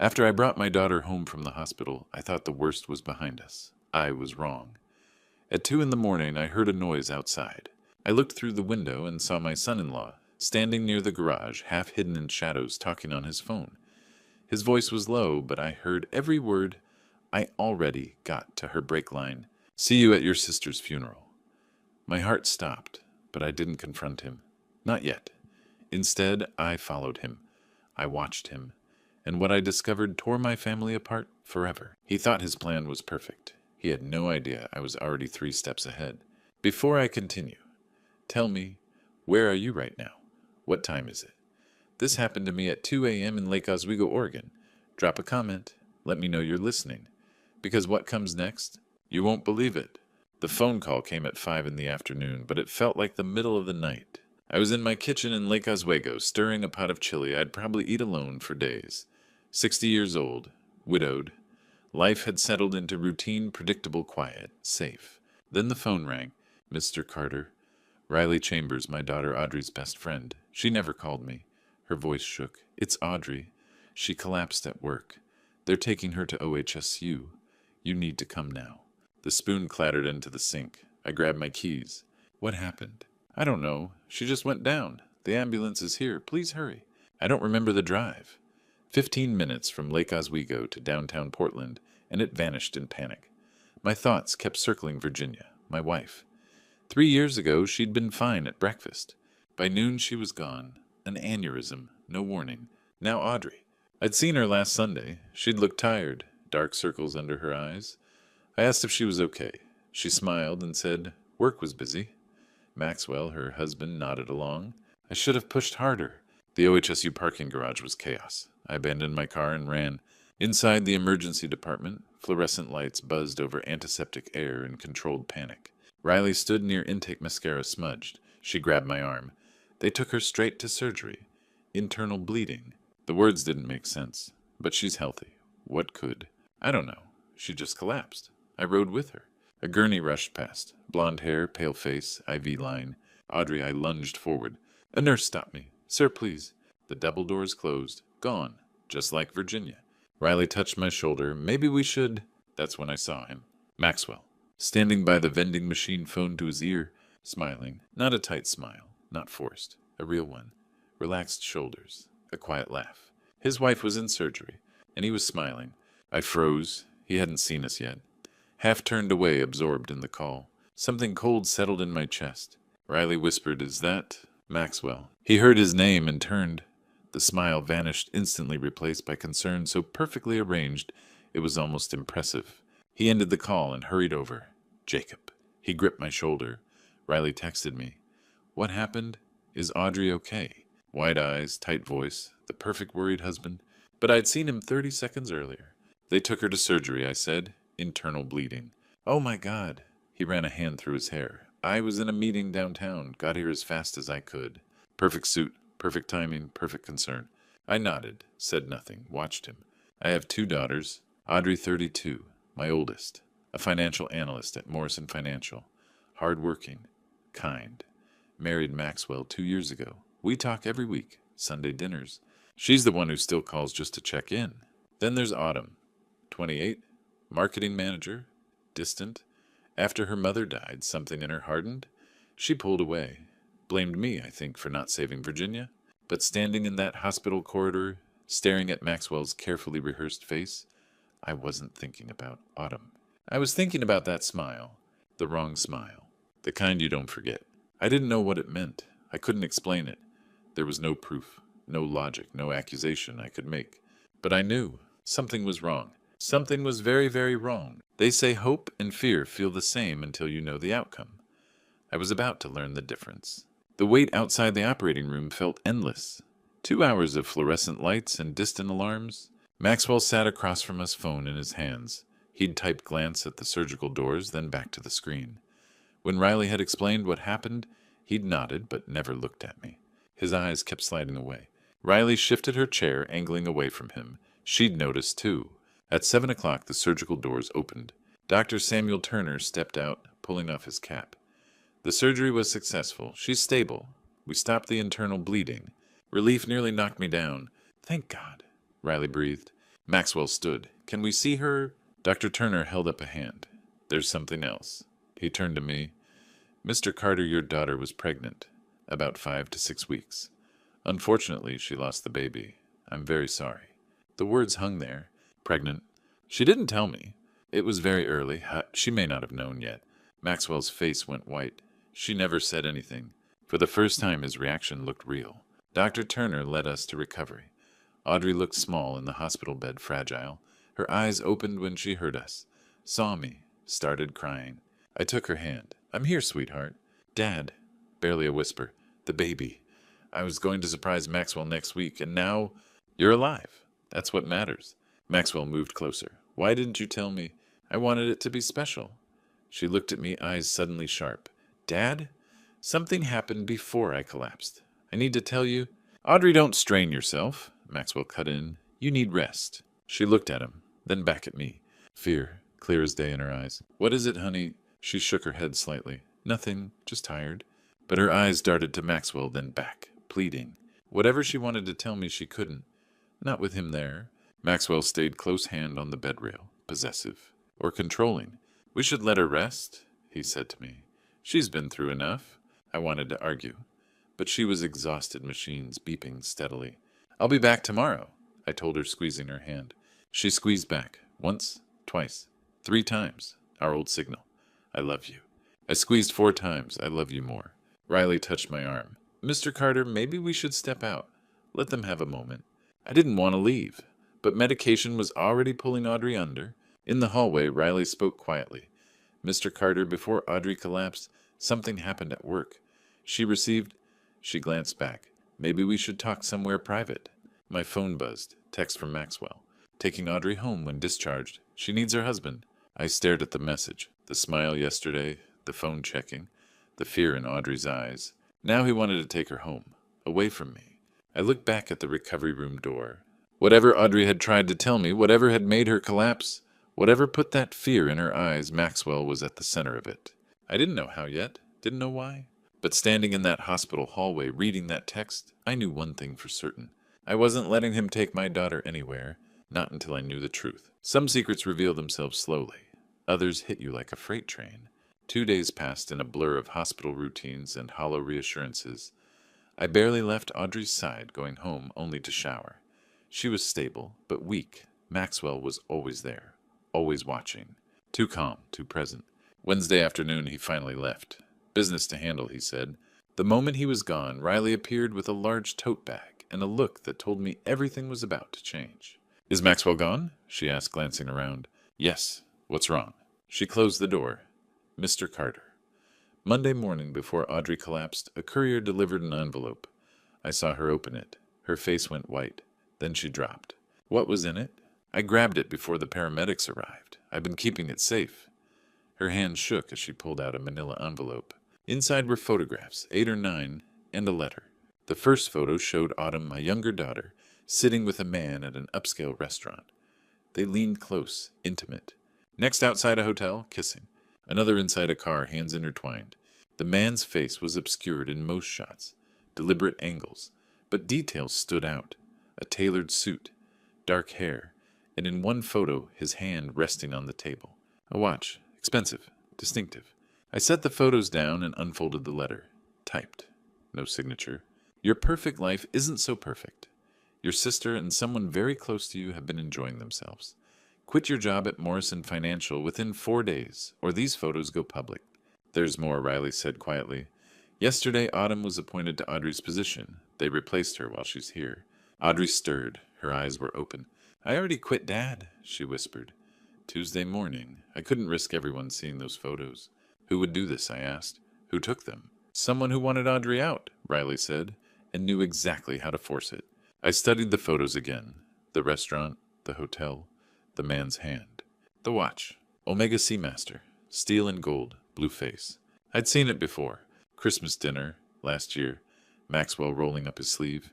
After I brought my daughter home from the hospital, I thought the worst was behind us. I was wrong. At 2 in the morning, I heard a noise outside. I looked through the window and saw my son-in-law, standing near the garage, half hidden in shadows, talking on his phone. His voice was low, but I heard every word. I already got to her break line. "See you at your sister's funeral." My heart stopped, but I didn't confront him. Not yet. Instead, I followed him. I watched him. And what I discovered tore my family apart forever. He thought his plan was perfect. He had no idea I was already 3 steps ahead. Before I continue, tell me, where are you right now? What time is it? This happened to me at 2 a.m. in Lake Oswego, Oregon. Drop a comment. Let me know you're listening. Because what comes next? You won't believe it. The phone call came at 5 in the afternoon, but it felt like the middle of the night. I was in my kitchen in Lake Oswego, stirring a pot of chili I'd probably eat alone for days. 60 years old, widowed. Life had settled into routine, predictable quiet, safe. Then the phone rang. "Mr. Carter." Riley Chambers, my daughter Audrey's best friend. She never called me. Her voice shook. "It's Audrey. She collapsed at work. They're taking her to OHSU. You need to come now." The spoon clattered into the sink. I grabbed my keys. "What happened?" "I don't know. She just went down. The ambulance is here. Please hurry." I don't remember the drive. 15 minutes from Lake Oswego to downtown Portland, and it vanished in panic. My thoughts kept circling Virginia, my wife. 3 years ago, she'd been fine at breakfast. By noon, she was gone. An aneurysm, no warning. Now Audrey. I'd seen her last Sunday. She'd looked tired, dark circles under her eyes. I asked if she was okay. She smiled and said work was busy. Maxwell, her husband, nodded along. I should have pushed harder. The OHSU parking garage was chaos. I abandoned my car and ran. Inside the emergency department, fluorescent lights buzzed over antiseptic air in controlled panic. Riley stood near intake mascara smudged. She grabbed my arm. They took her straight to surgery. Internal bleeding. The words didn't make sense. But she's healthy. What could? I don't know. She just collapsed. I rode with her. A gurney rushed past. Blonde hair, pale face, IV line. Audrey, I lunged forward. A nurse stopped me. "Sir, please." The double doors closed. Gone. Just like Virginia. Riley touched my shoulder. "Maybe we should." That's when I saw him. Maxwell. Standing by the vending machine, phone to his ear. Smiling. Not a tight smile. Not forced. A real one. Relaxed shoulders. A quiet laugh. His wife was in surgery, and he was smiling. I froze. He hadn't seen us yet. Half turned away, absorbed in the call. Something cold settled in my chest. Riley whispered, "Is that Maxwell?" He heard his name and turned. The smile vanished, instantly replaced by concern so perfectly arranged it was almost impressive. He ended the call and hurried over. "Jacob." He gripped my shoulder. Riley texted me. "What happened? Is Audrey okay?" Wide eyes, tight voice, the perfect worried husband. But I'd seen him 30 seconds earlier. "They took her to surgery," I said. "Internal bleeding." "Oh my God." He ran a hand through his hair. "I was in a meeting downtown. Got here as fast as I could." Perfect suit, perfect timing, perfect concern. I nodded, said nothing, watched him. I have 2 daughters. Audrey, 32, my oldest. A financial analyst at Morrison Financial. Hard-working. Kind. Married Maxwell 2 years ago. We talk every week. Sunday dinners. She's the one who still calls just to check in. Then there's Autumn. 28. Marketing manager. Distant. After her mother died, something in her hardened. She pulled away. Blamed me, I think, for not saving Virginia. But standing in that hospital corridor, staring at Maxwell's carefully rehearsed face, I wasn't thinking about Autumn. I was thinking about that smile. The wrong smile. The kind you don't forget. I didn't know what it meant. I couldn't explain it. There was no proof, no logic, no accusation I could make. But I knew. Something was wrong. Something was very, very wrong. They say hope and fear feel the same until you know the outcome. I was about to learn the difference. The wait outside the operating room felt endless. 2 hours of fluorescent lights and distant alarms. Maxwell sat across from us, phone in his hands. He'd typed glance at the surgical doors, then back to the screen. When Riley had explained what happened, he'd nodded but never looked at me. His eyes kept sliding away. Riley shifted her chair, angling away from him. She'd noticed, too. At 7 o'clock, the surgical doors opened. Dr. Samuel Turner stepped out, pulling off his cap. The surgery was successful. She's stable. We stopped the internal bleeding. Relief nearly knocked me down. "Thank God," Riley breathed. Maxwell stood. Can we see her? Dr. Turner held up a hand. There's something else. He turned to me. Mr. Carter, your daughter was pregnant. About 5 to 6 weeks. Unfortunately, she lost the baby. I'm very sorry. The words hung there. Pregnant. She didn't tell me. It was very early. She may not have known yet. Maxwell's face went white. She never said anything. For the first time, his reaction looked real. Dr. Turner led us to recovery. Audrey looked small in the hospital bed, fragile. Her eyes opened when she heard us. Saw me. Started crying. I took her hand. I'm here, sweetheart. Dad. Barely a whisper. The baby. I was going to surprise Maxwell next week, and now you're alive. That's what matters. Maxwell moved closer. Why didn't you tell me? I wanted it to be special. She looked at me, eyes suddenly sharp. Dad? Something happened before I collapsed. I need to tell you. Audrey, don't strain yourself. Maxwell cut in. You need rest. She looked at him, then back at me. Fear, clear as day in her eyes. What is it, honey? She shook her head slightly. Nothing, just tired. But her eyes darted to Maxwell, then back, pleading. Whatever she wanted to tell me, she couldn't. Not with him there. Maxwell stayed close hand on the bed rail, possessive, or controlling. We should let her rest, he said to me. She's been through enough. I wanted to argue. But she was exhausted machines, beeping steadily. I'll be back tomorrow, I told her, squeezing her hand. She squeezed back, once, twice, 3 times, our old signal. I love you. I squeezed 4 times, I love you more. Riley touched my arm. Mr. Carter, maybe we should step out. Let them have a moment. I didn't want to leave, but medication was already pulling Audrey under. In the hallway, Riley spoke quietly. Mr. Carter, before Audrey collapsed, something happened at work. She glanced back. Maybe we should talk somewhere private. My phone buzzed. Text from Maxwell. Taking Audrey home when discharged. She needs her husband. I stared at the message. The smile yesterday, the phone checking, the fear in Audrey's eyes. Now he wanted to take her home, away from me. I looked back at the recovery room door. Whatever Audrey had tried to tell me, whatever had made her collapse, whatever put that fear in her eyes, Maxwell was at the center of it. I didn't know how yet, didn't know why. But standing in that hospital hallway, reading that text, I knew one thing for certain. I wasn't letting him take my daughter anywhere, not until I knew the truth. Some secrets reveal themselves slowly. Others hit you like a freight train. 2 days passed in a blur of hospital routines and hollow reassurances. I barely left Audrey's side, going home only to shower. She was stable, but weak. Maxwell was always there, always watching. Too calm, too present. Wednesday afternoon, he finally left. Business to handle, he said. The moment he was gone, Riley appeared with a large tote bag and a look that told me everything was about to change. Is Maxwell gone? She asked, glancing around. Yes. What's wrong? She closed the door. Mr. Carter. Monday morning, before Audrey collapsed, a courier delivered an envelope. I saw her open it. Her face went white. Then she dropped. What was in it? I grabbed it before the paramedics arrived. I've been keeping it safe. Her hand shook as she pulled out a manila envelope. Inside were photographs, 8 or 9, and a letter. The first photo showed Autumn, my younger daughter, sitting with a man at an upscale restaurant. They leaned close, intimate. Next, outside a hotel, kissing. Another inside a car, hands intertwined. The man's face was obscured in most shots, deliberate angles, but details stood out. A tailored suit, dark hair, and in one photo, his hand resting on the table. A watch, expensive, distinctive. I set the photos down and unfolded the letter. Typed. No signature. Your perfect life isn't so perfect. Your sister and someone very close to you have been enjoying themselves. Quit your job at Morrison Financial within 4 days, or these photos go public. There's more, Riley said quietly. Yesterday, Autumn was appointed to Audrey's position. They replaced her while she's here. Audrey stirred. Her eyes were open. I already quit, Dad, she whispered. Tuesday morning. I couldn't risk everyone seeing those photos. Who would do this, I asked. Who took them? Someone who wanted Audrey out, Riley said, and knew exactly how to force it. I studied the photos again. The restaurant, the hotel, the man's hand. The watch. Omega Seamaster. Steel and gold. Blue face. I'd seen it before. Christmas dinner. Last year. Maxwell rolling up his sleeve.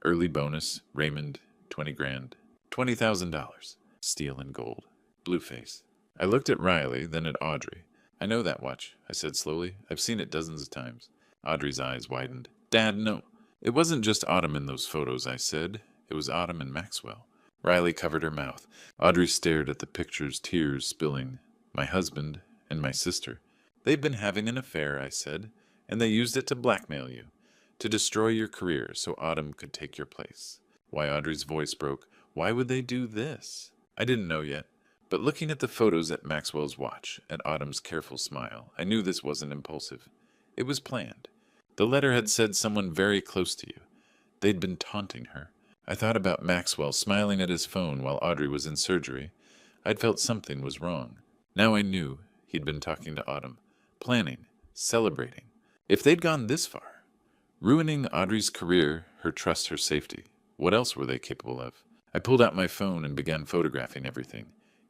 Early bonus. Raymond. 20 grand. $20,000. Steel and gold. Blue face. I looked at Riley, then at Audrey. I know that watch, I said slowly. I've seen it dozens of times. Audrey's eyes widened. Dad, no. It wasn't just Autumn in those photos, I said. It was Autumn and Maxwell. Riley covered her mouth. Audrey stared at the pictures, tears spilling. My husband and my sister. They've been having an affair, I said, and they used it to blackmail you, to destroy your career so Autumn could take your place. Why, Audrey's voice broke. Why would they do this? I didn't know yet, but looking at the photos at Maxwell's watch, at Autumn's careful smile, I knew this wasn't impulsive. It was planned. The letter had said someone very close to you. They'd been taunting her. I thought about Maxwell smiling at his phone while Audrey was in surgery. I'd felt something was wrong. Now I knew he'd been talking to Autumn, planning, celebrating. If they'd gone this far, ruining Audrey's career, her trust, her safety, what else were they capable of? I pulled out my phone and began photographing everything.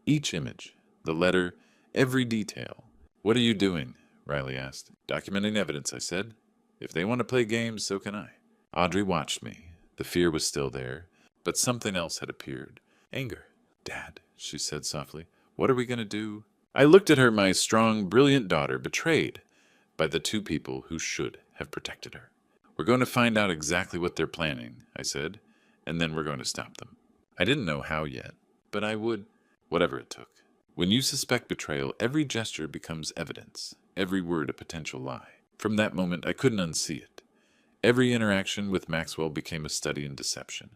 Each image, the letter, every detail. What are you doing? Riley asked. Documenting evidence, I said. If they want to play games, so can I. Audrey watched me. The fear was still there, but something else had appeared. Anger. Dad, she said softly, what are we going to do? I looked at her, my strong, brilliant daughter, betrayed by the two people who should have protected her. We're going to find out exactly what they're planning, I said, and then we're going to stop them. I didn't know how yet, but I would, whatever it took. When you suspect betrayal, every gesture becomes evidence, every word a potential lie. From that moment, I couldn't unsee it. Every interaction with Maxwell became a study in deception.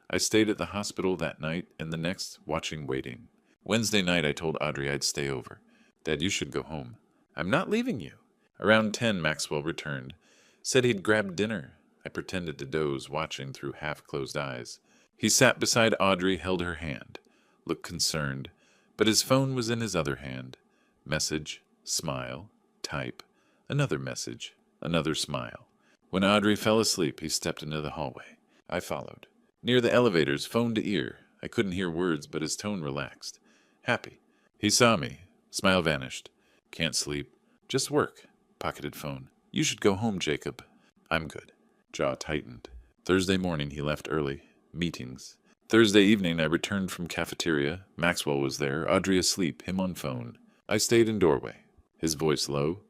I stayed at the hospital that night and the next, watching, waiting. Wednesday night, I told Audrey I'd stay over. Dad, you should go home. I'm not leaving you. Around 10, Maxwell returned. Said he'd grabbed dinner. I pretended to doze, watching through half-closed eyes. He sat beside Audrey, held her hand, looked concerned, but his phone was in his other hand. Message, smile, type, another message, another smile. When Audrey fell asleep, he stepped into the hallway. I followed. Near the elevators, phone to ear. I couldn't hear words, but his tone relaxed. Happy. He saw me. Smile vanished. Can't sleep. Just work. Pocketed phone. You should go home, Jacob. I'm good. Jaw tightened. Thursday morning, he left early. Meetings. Thursday evening, I returned from cafeteria. Maxwell was there. Audrey asleep. Him on phone. I stayed in doorway. His voice low.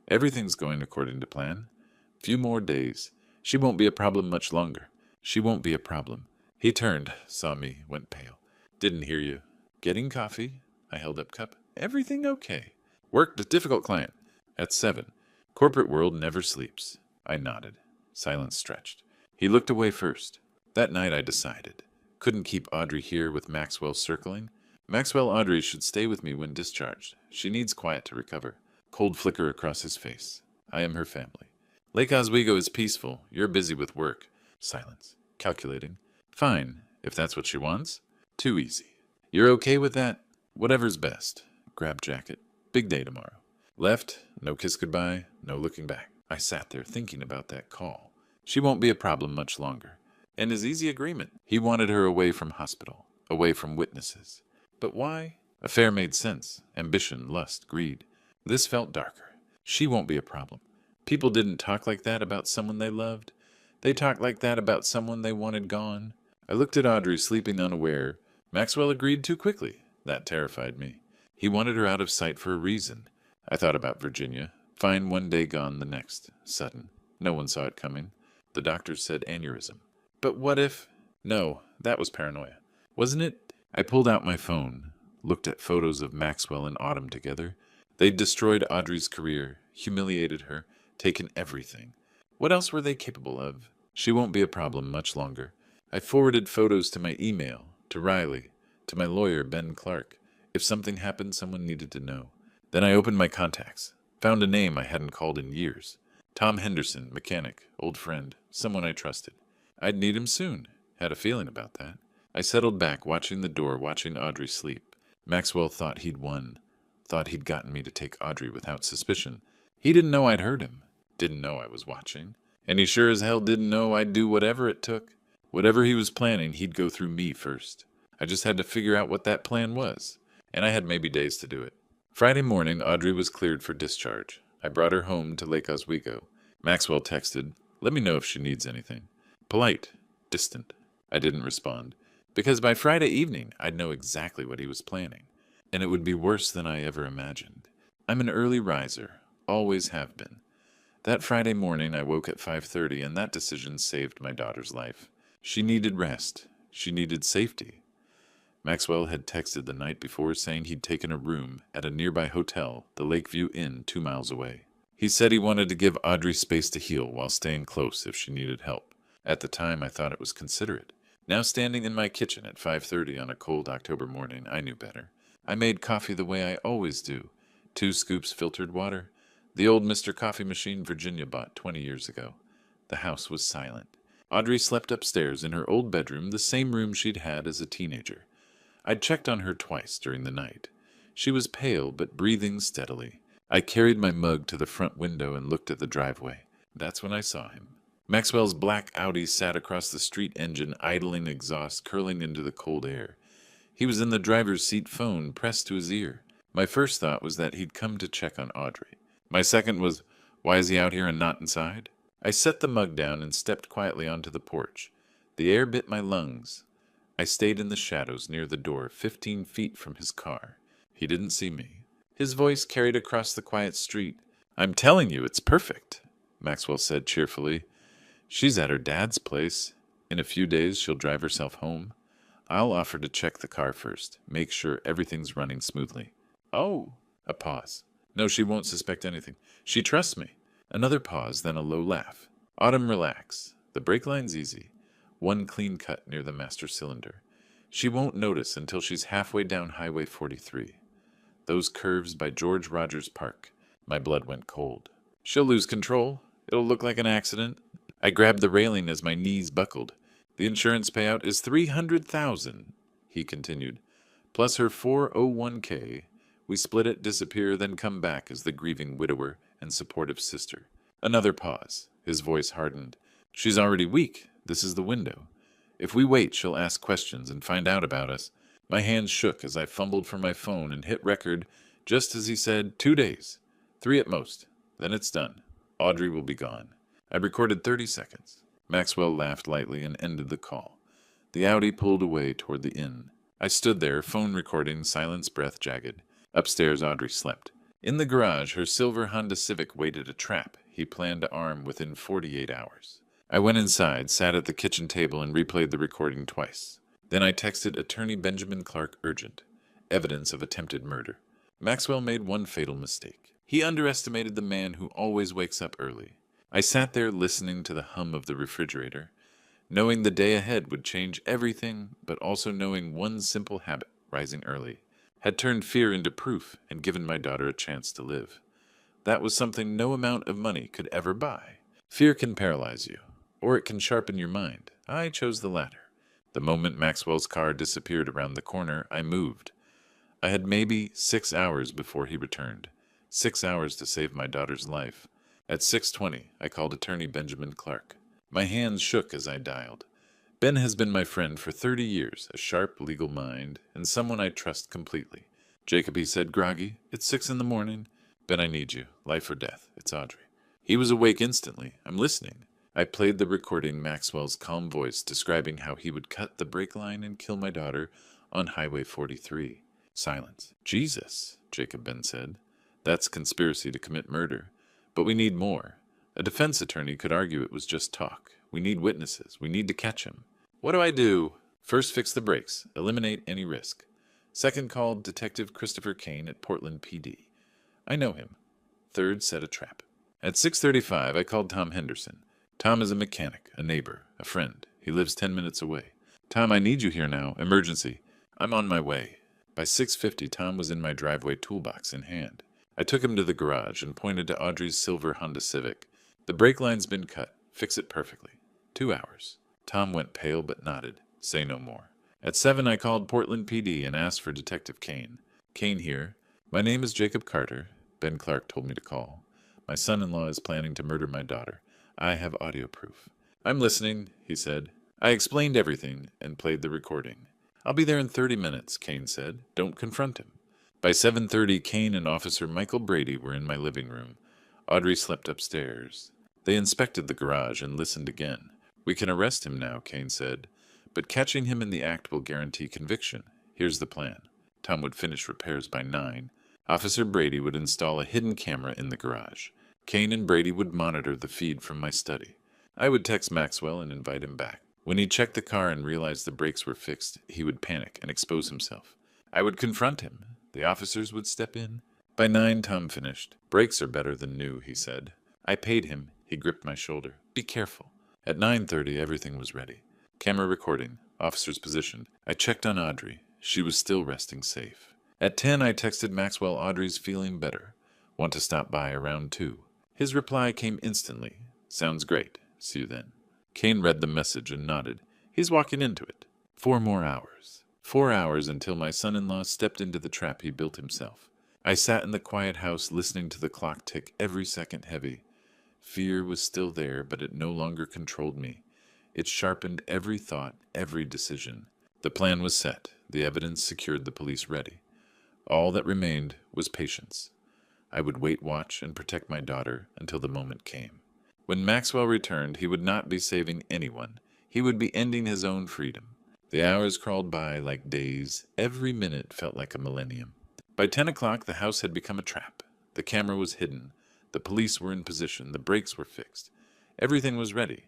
Everything's going according to plan. Few more days. She won't be a problem much longer. She won't be a problem. He turned, saw me, went pale. Didn't hear you. Getting coffee? I held up cup. Everything okay. Worked a difficult client. At 7. Corporate world never sleeps. I nodded. Silence stretched. He looked away first. That night I decided. Couldn't keep Audrey here with Maxwell circling. Maxwell Audrey should stay with me when discharged. She needs quiet to recover. Cold flicker across his face. I am her family. Lake Oswego is peaceful. You're busy with work. Silence. Calculating. Fine, if that's what she wants. Too easy. You're okay with that? Whatever's best. Grab jacket. Big day tomorrow. Left. No kiss goodbye. No looking back. I sat there thinking about that call. She won't be a problem much longer. And his easy agreement. He wanted her away from hospital. Away from witnesses. But why? Affair made sense. Ambition, lust, greed. This felt darker. She won't be a problem. People didn't talk like that about someone they loved. They talked like that about someone they wanted gone. I looked at Audrey, sleeping unaware. Maxwell agreed too quickly. That terrified me. He wanted her out of sight for a reason. I thought about Virginia. Fine one day, gone the next. Sudden. No one saw it coming. The doctors said aneurysm. But what if... No, that was paranoia. Wasn't it? I pulled out my phone, looked at photos of Maxwell and Autumn together. They'd destroyed Audrey's career, humiliated her, taken everything. What else were they capable of? She won't be a problem much longer. I forwarded photos to my email, to Riley, to my lawyer, Ben Clark. If something happened, someone needed to know. Then I opened my contacts, found a name I hadn't called in years. Tom Henderson, mechanic, old friend, someone I trusted. I'd need him soon. Had a feeling about that. I settled back, watching the door, watching Audrey sleep. Maxwell thought he'd won. Thought he'd gotten me to take Audrey without suspicion. He didn't know I'd heard him. Didn't know I was watching. And he sure as hell didn't know I'd do whatever it took. Whatever he was planning, he'd go through me first. I just had to figure out what that plan was. And I had maybe days to do it. Friday morning, Audrey was cleared for discharge. I brought her home to Lake Oswego. Maxwell texted, "Let me know if she needs anything." Polite, distant. I didn't respond. Because by Friday evening, I'd know exactly what he was planning. And it would be worse than I ever imagined. I'm an early riser. Always have been. That Friday morning, I woke at 5:30, and that decision saved my daughter's life. She needed rest. She needed safety. Maxwell had texted the night before saying he'd taken a room at a nearby hotel, the Lakeview Inn, 2 miles away. He said he wanted to give Audrey space to heal while staying close if she needed help. At the time, I thought it was considerate. Now standing in my kitchen at 5:30 on a cold October morning, I knew better. I made coffee the way I always do. 2 scoops filtered water. The old Mr. Coffee machine Virginia bought 20 years ago. The house was silent. Audrey slept upstairs in her old bedroom, the same room she'd had as a teenager. I'd checked on her twice during the night. She was pale but breathing steadily. I carried my mug to the front window and looked at the driveway. That's when I saw him. Maxwell's black Audi sat across the street, engine idling, exhaust curling into the cold air. He was in the driver's seat, phone pressed to his ear. My first thought was that he'd come to check on Audrey. My second was, why is he out here and not inside? I set the mug down and stepped quietly onto the porch. The air bit my lungs. I stayed in the shadows near the door, 15 feet from his car. He didn't see me. His voice carried across the quiet street. I'm telling you, it's perfect, Maxwell said cheerfully. She's at her dad's place. In a few days, she'll drive herself home. I'll offer to check the car first, make sure everything's running smoothly. Oh, a pause. No, she won't suspect anything. She trusts me. Another pause, then a low laugh. Autumn, relax. The brake line's easy. 1 clean cut near the master cylinder. She won't notice until she's halfway down Highway 43. Those curves by George Rogers Park. My blood went cold. She'll lose control. It'll look like an accident. I grabbed the railing as my knees buckled. The insurance payout is $300,000, he continued, plus her 401k. We split it, disappear, then come back as the grieving widower and supportive sister. Another pause. His voice hardened. She's already weak. This is the window. If we wait, she'll ask questions and find out about us. My hands shook as I fumbled for my phone and hit record just as he said, 2 days. 3 at most. Then it's done. Audrey will be gone. I recorded 30 seconds. Maxwell laughed lightly and ended the call. The Audi pulled away toward the inn. I stood there, phone recording, silence, breath jagged. Upstairs, Audrey slept. In the garage, her silver Honda Civic waited a trap he planned to arm within 48 hours. I went inside, sat at the kitchen table, and replayed the recording twice. Then I texted Attorney Benjamin Clark urgent. Evidence of attempted murder. Maxwell made one fatal mistake. He underestimated the man who always wakes up early. I sat there listening to the hum of the refrigerator, knowing the day ahead would change everything, but also knowing one simple habit, rising early, had turned fear into proof and given my daughter a chance to live. That was something no amount of money could ever buy. Fear can paralyze you, or it can sharpen your mind. I chose the latter. The moment Maxwell's car disappeared around the corner, I moved. I had maybe 6 hours before he returned. 6 hours to save my daughter's life. At 6:20, I called Attorney Benjamin Clark. My hands shook as I dialed. Ben has been my friend for 30 years, a sharp legal mind, and someone I trust completely. Jacob, he said, groggy, it's 6 in the morning. Ben, I need you. Life or death. It's Audrey. He was awake instantly. I'm listening. I played the recording, Maxwell's calm voice describing how he would cut the brake line and kill my daughter on Highway 43. Silence. Jesus, Jacob Ben said. That's conspiracy to commit murder. But we need more. A defense attorney could argue it was just talk. We need witnesses. We need to catch him. What do I do? First, fix the brakes. Eliminate any risk. Second, call Detective Christopher Kane at Portland PD. I know him. Third, set a trap. At 6:35, I called Tom Henderson. Tom is a mechanic, a neighbor, a friend. He lives 10 minutes away. Tom, I need you here now. Emergency. I'm on my way. By 6:50, Tom was in my driveway, toolbox in hand. I took him to the garage and pointed to Audrey's silver Honda Civic. The brake line's been cut. Fix it perfectly. 2 hours. Tom went pale but nodded. Say no more. At 7, I called Portland PD and asked for Detective Kane. Kane here. My name is Jacob Carter. Ben Clark told me to call. My son-in-law is planning to murder my daughter. I have audio proof. I'm listening, he said. I explained everything and played the recording. I'll be there in 30 minutes, Kane said. Don't confront him. By 7:30, Kane and Officer Michael Brady were in my living room. Audrey slept upstairs. They inspected the garage and listened again. We can arrest him now, Kane said, but catching him in the act will guarantee conviction. Here's the plan. Tom would finish repairs by 9. Officer Brady would install a hidden camera in the garage. Kane and Brady would monitor the feed from my study. I would text Maxwell and invite him back. When he checked the car and realized the brakes were fixed, he would panic and expose himself. I would confront him. The officers would step in. By 9, Tom finished. Brakes are better than new, he said. I paid him. He gripped my shoulder. Be careful. At 9:30, everything was ready. Camera recording. Officers positioned. I checked on Audrey. She was still resting safe. At 10, I texted Maxwell Audrey's feeling better. Want to stop by around 2. His reply came instantly. Sounds great. See you then. Kane read the message and nodded. He's walking into it. 4 more hours. 4 hours until my son-in-law stepped into the trap he built himself. I sat in the quiet house listening to the clock tick every second heavy. Fear was still there, but it no longer controlled me. It sharpened every thought, every decision. The plan was set. The evidence secured, the police ready. All that remained was patience. I would wait, watch, and protect my daughter until the moment came. When Maxwell returned, he would not be saving anyone. He would be ending his own freedom. The hours crawled by like days. Every minute felt like a millennium. By 10 o'clock, the house had become a trap. The camera was hidden. The police were in position. The brakes were fixed. Everything was ready.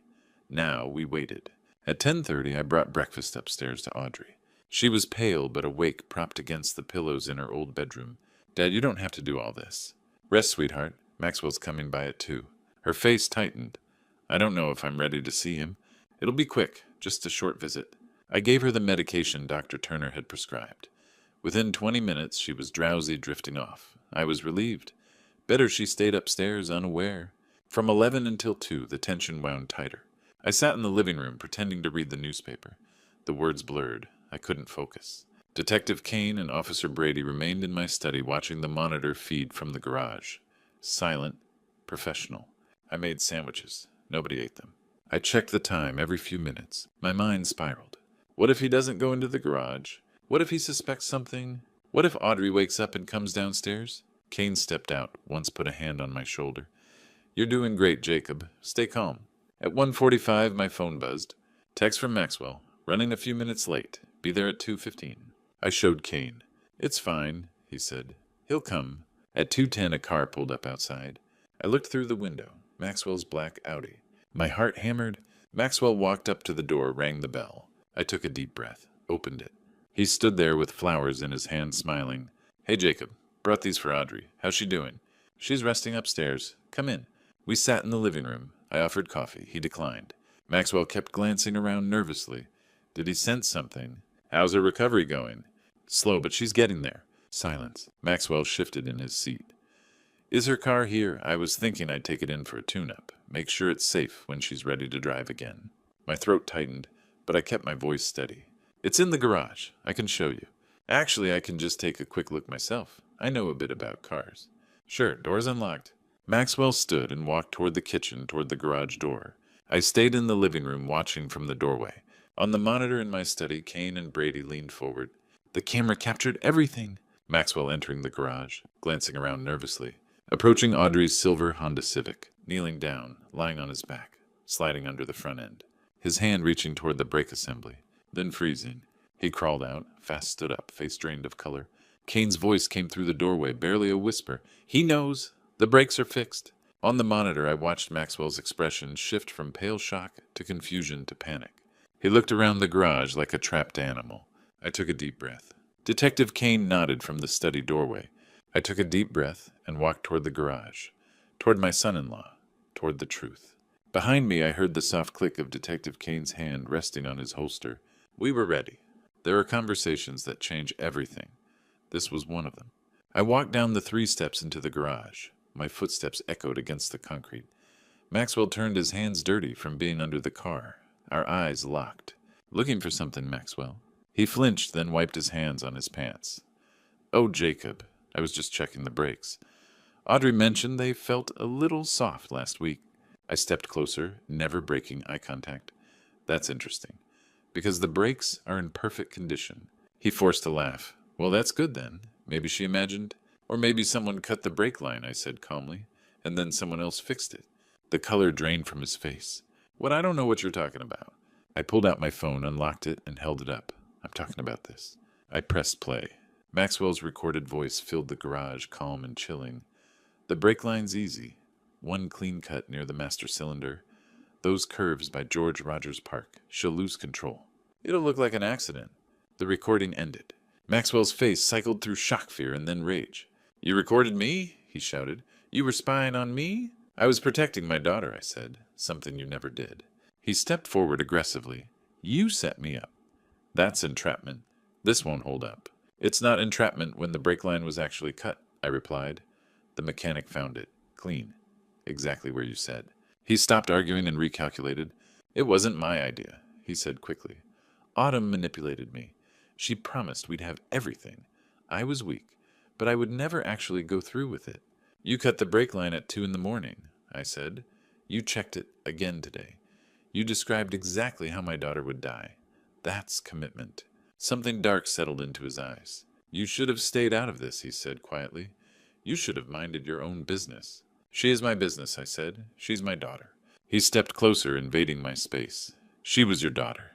Now we waited. At 10:30, I brought breakfast upstairs to Audrey. She was pale but awake, propped against the pillows in her old bedroom. Dad, you don't have to do all this. Rest, sweetheart. Maxwell's coming by at 2. Her face tightened. I don't know if I'm ready to see him. It'll be quick, just a short visit. I gave her the medication Dr. Turner had prescribed. Within 20 minutes, she was drowsy, drifting off. I was relieved. Better she stayed upstairs, unaware. From 11 until 2, the tension wound tighter. I sat in the living room, pretending to read the newspaper. The words blurred. I couldn't focus. Detective Kane and Officer Brady remained in my study, watching the monitor feed from the garage. Silent, professional. I made sandwiches. Nobody ate them. I checked the time every few minutes. My mind spiraled. What if he doesn't go into the garage? What if he suspects something? What if Audrey wakes up and comes downstairs? Kane stepped out, once put a hand on my shoulder. You're doing great, Jacob. Stay calm. At 1:45, my phone buzzed. Text from Maxwell. Running a few minutes late. Be there at 2:15. I showed Kane. It's fine, he said. He'll come. At 2:10, a car pulled up outside. I looked through the window. Maxwell's black Audi. My heart hammered. Maxwell walked up to the door, rang the bell. I took a deep breath, opened it. He stood there with flowers in his hand, smiling. Hey, Jacob. Brought these for Audrey. How's she doing? She's resting upstairs. Come in. We sat in the living room. I offered coffee. He declined. Maxwell kept glancing around nervously. Did he sense something? How's her recovery going? Slow, but she's getting there. Silence. Maxwell shifted in his seat. Is her car here? I was thinking I'd take it in for a tune-up. Make sure it's safe when she's ready to drive again. My throat tightened, but I kept my voice steady. It's in the garage. I can show you. Actually, I can just take a quick look myself. I know a bit about cars. Sure, door's unlocked. Maxwell stood and walked toward the kitchen, toward the garage door. I stayed in the living room, watching from the doorway. On the monitor in my study, Kane and Brady leaned forward. The camera captured everything. Maxwell entering the garage, glancing around nervously. Approaching Audrey's silver Honda Civic, kneeling down, lying on his back, sliding under the front end. His hand reaching toward the brake assembly, then freezing. He crawled out, fast stood up, face drained of color. Kane's voice came through the doorway, barely a whisper. He knows. The brakes are fixed. On the monitor, I watched Maxwell's expression shift from pale shock to confusion to panic. He looked around the garage like a trapped animal. I took a deep breath. Detective Kane nodded from the study doorway. I took a deep breath and walked toward the garage, toward my son-in-law, toward the truth. Behind me, I heard the soft click of Detective Kane's hand resting on his holster. We were ready. There are conversations that change everything. This was one of them. I walked down the 3 steps into the garage. My footsteps echoed against the concrete. Maxwell turned, his hands dirty from being under the car. Our eyes locked. Looking for something, Maxwell. He flinched, then wiped his hands on his pants. Oh, Jacob. I was just checking the brakes. Audrey mentioned they felt a little soft last week. I stepped closer, never breaking eye contact. That's interesting, because the brakes are in perfect condition. He forced a laugh. Well, that's good then. Maybe she imagined. Or maybe someone cut the brake line, I said calmly, and then someone else fixed it. The color drained from his face. What? I don't know what you're talking about. I pulled out my phone, unlocked it, and held it up. I'm talking about this. I pressed play. Maxwell's recorded voice filled the garage, calm and chilling. The brake line's easy. One clean cut near the master cylinder. Those curves by George Rogers Park. She'll lose control. It'll look like an accident. The recording ended. Maxwell's face cycled through shock, fear, and then rage. You recorded me? He shouted. You were spying on me? I was protecting my daughter, I said. Something you never did. He stepped forward aggressively. You set me up. That's entrapment. This won't hold up. It's not entrapment when the brake line was actually cut, I replied. The mechanic found it. Clean. Exactly where you said. He stopped arguing and recalculated. It wasn't my idea, he said quickly. Autumn manipulated me. She promised we'd have everything. I was weak, but I would never actually go through with it. You cut the brake line at 2 a.m, I said. You checked it again today. You described exactly how my daughter would die. That's commitment. Something dark settled into his eyes. You should have stayed out of this, he said quietly. You should have minded your own business. She is my business, I said. She's my daughter. He stepped closer, invading my space. She was your daughter.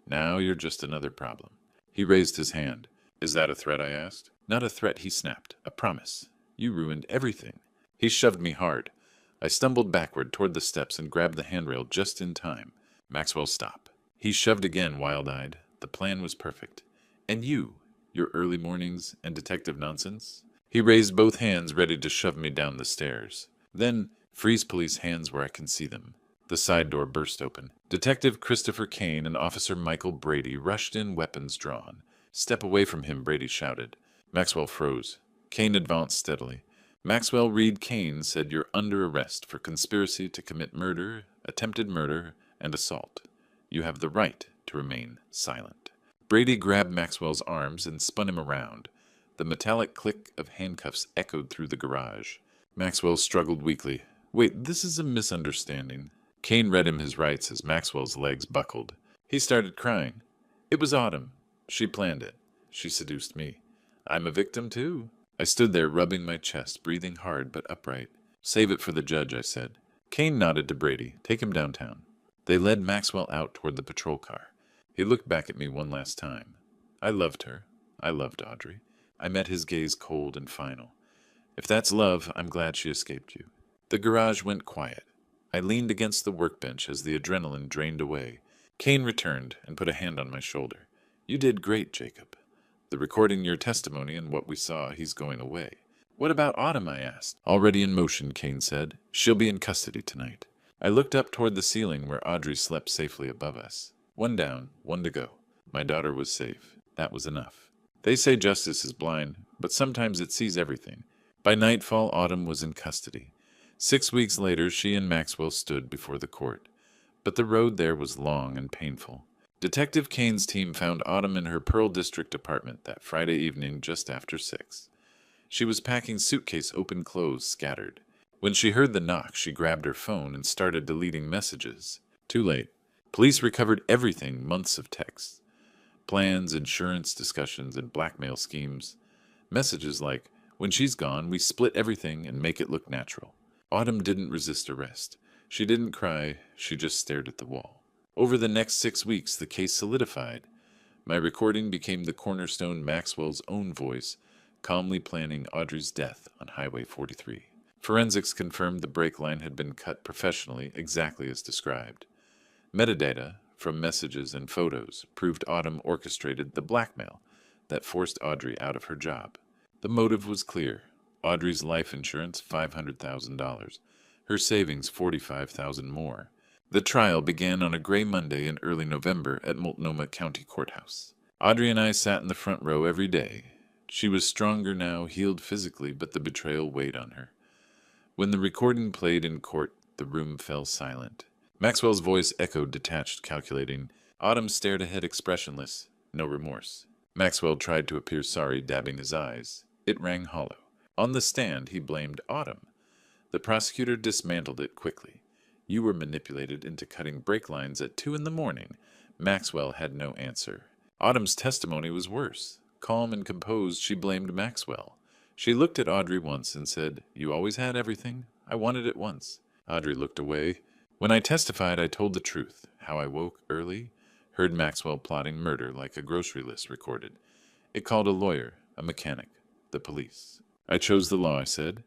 Now you're just another problem. He raised his hand. Is that a threat, I asked. Not a threat, he snapped. A promise. You ruined everything. He shoved me hard. I stumbled backward toward the steps and grabbed the handrail just in time. Maxwell, stop. He shoved again, wild-eyed. The plan was perfect. And you, your early mornings and detective nonsense? He raised both hands, ready to shove me down the stairs. Then, freeze police hands where I can see them. The side door burst open. Detective Christopher Kane and Officer Michael Brady rushed in, weapons drawn. Step away from him, Brady shouted. Maxwell froze. Kane advanced steadily. Maxwell Reed Kane said you're under arrest for conspiracy to commit murder, attempted murder, and assault. You have the right to remain silent. Brady grabbed Maxwell's arms and spun him around. The metallic click of handcuffs echoed through the garage. Maxwell struggled weakly. Wait, this is a misunderstanding. Kane read him his rights as Maxwell's legs buckled. He started crying. It was Autumn. She planned it. She seduced me. I'm a victim, too. I stood there, rubbing my chest, breathing hard but upright. Save it for the judge, I said. Kane nodded to Brady. Take him downtown. They led Maxwell out toward the patrol car. He looked back at me one last time. I loved her. I loved Audrey. I met his gaze cold and final. If that's love, I'm glad she escaped you. The garage went quiet. I leaned against the workbench as the adrenaline drained away. Kane returned and put a hand on my shoulder. You did great, Jacob. The recording your testimony and what we saw, he's going away. What about Autumn, I asked. Already in motion, Kane said. She'll be in custody tonight. I looked up toward the ceiling where Audrey slept safely above us. One down, one to go. My daughter was safe. That was enough. They say justice is blind, but sometimes it sees everything. By nightfall, Autumn was in custody. 6 weeks later, she and Maxwell stood before the court. But the road there was long and painful. Detective Kane's team found Autumn in her Pearl District apartment that Friday evening just after 6. She was packing suitcase open clothes scattered. When she heard the knock, she grabbed her phone and started deleting messages. Too late. Police recovered everything, months of texts. Plans, insurance discussions, and blackmail schemes. Messages like, when she's gone, we split everything and make it look natural. Autumn didn't resist arrest. She didn't cry, she just stared at the wall. Over the next 6 weeks, the case solidified. My recording became the cornerstone Maxwell's own voice, calmly planning Audrey's death on Highway 43. Forensics confirmed the brake line had been cut professionally, exactly as described. Metadata, from messages and photos, proved Autumn orchestrated the blackmail that forced Audrey out of her job. The motive was clear. Audrey's life insurance, $500,000. Her savings, $45,000 more. The trial began on a gray Monday in early November at Multnomah County Courthouse. Audrey and I sat in the front row every day. She was stronger now, healed physically, but the betrayal weighed on her. When the recording played in court, the room fell silent. Maxwell's voice echoed detached, calculating. Autumn stared ahead expressionless, no remorse. Maxwell tried to appear sorry, dabbing his eyes. It rang hollow. On the stand, he blamed Autumn. The prosecutor dismantled it quickly. You were manipulated into cutting brake lines at 2 a.m. Maxwell had no answer. Autumn's testimony was worse. Calm and composed, she blamed Maxwell. She looked at Audrey once and said, You always had everything. I wanted it once. Audrey looked away. When I testified, I told the truth. How I woke early, heard Maxwell plotting murder like a grocery list recorded. It called a lawyer, a mechanic, the police. I chose the law, I said,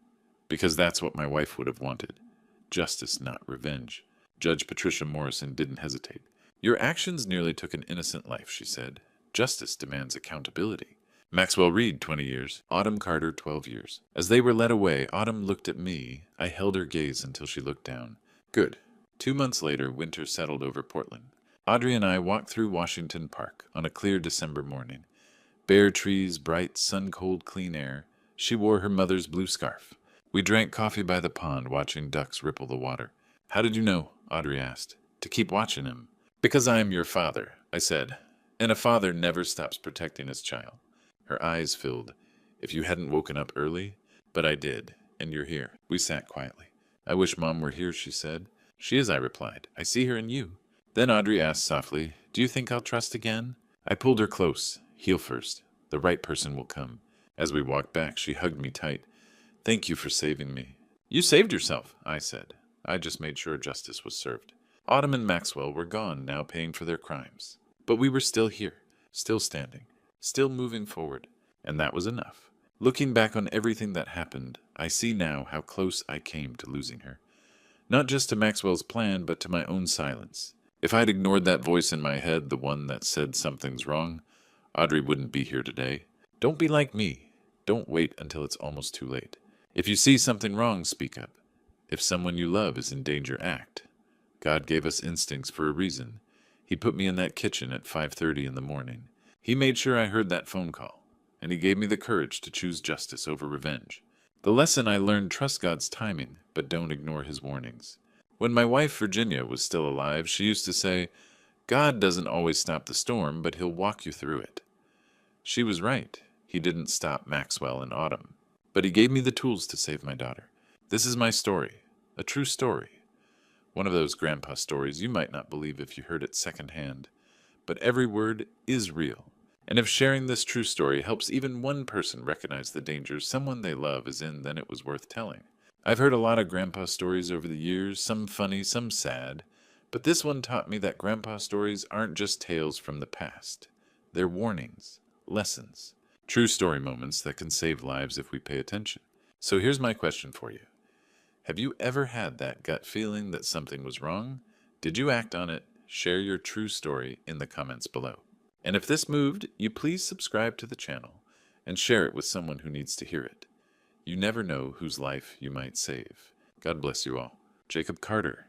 because that's what my wife would have wanted. Justice, not revenge. Judge Patricia Morrison didn't hesitate. Your actions nearly took an innocent life, she said. Justice demands accountability. Maxwell Reed, 20 years. Autumn Carter, 12 years. As they were led away, Autumn looked at me. I held her gaze until she looked down. Good. 2 months later, winter settled over Portland. Audrey and I walked through Washington Park on a clear December morning. Bare trees, bright, sun-cold clean air. She wore her mother's blue scarf. We drank coffee by the pond, watching ducks ripple the water. How did you know? Audrey asked. To keep watching him. Because I am your father, I said. And a father never stops protecting his child. Her eyes filled. If you hadn't woken up early? But I did, and you're here. We sat quietly. I wish Mom were here, she said. She is, I replied. I see her in you. Then Audrey asked softly, Do you think I'll trust again? I pulled her close, heel first. The right person will come. As we walked back, she hugged me tight. Thank you for saving me. You saved yourself, I said. I just made sure justice was served. Autumn and Maxwell were gone, now paying for their crimes. But we were still here, still standing, still moving forward, and that was enough. Looking back on everything that happened, I see now how close I came to losing her. Not just to Maxwell's plan, but to my own silence. If I'd ignored that voice in my head, the one that said something's wrong, Audrey wouldn't be here today. Don't be like me. Don't wait until it's almost too late. If you see something wrong, speak up. If someone you love is in danger, act. God gave us instincts for a reason. He put me in that kitchen at 5:30 in the morning. He made sure I heard that phone call, and he gave me the courage to choose justice over revenge. The lesson I learned: trust God's timing, but don't ignore his warnings. When my wife, Virginia, was still alive, she used to say, God doesn't always stop the storm, but he'll walk you through it. She was right. He didn't stop Maxwell and Autumn, but he gave me the tools to save my daughter. This is my story, a true story. One of those grandpa stories you might not believe if you heard it secondhand, but every word is real. And if sharing this true story helps even one person recognize the dangers someone they love is in, then it was worth telling. I've heard a lot of grandpa stories over the years, some funny, some sad, but this one taught me that grandpa stories aren't just tales from the past. They're warnings, lessons, true story moments that can save lives if we pay attention. So here's my question for you. Have you ever had that gut feeling that something was wrong? Did you act on it? Share your true story in the comments below. And if this moved, you please subscribe to the channel and share it with someone who needs to hear it. You never know whose life you might save. God bless you all. Jacob Carter.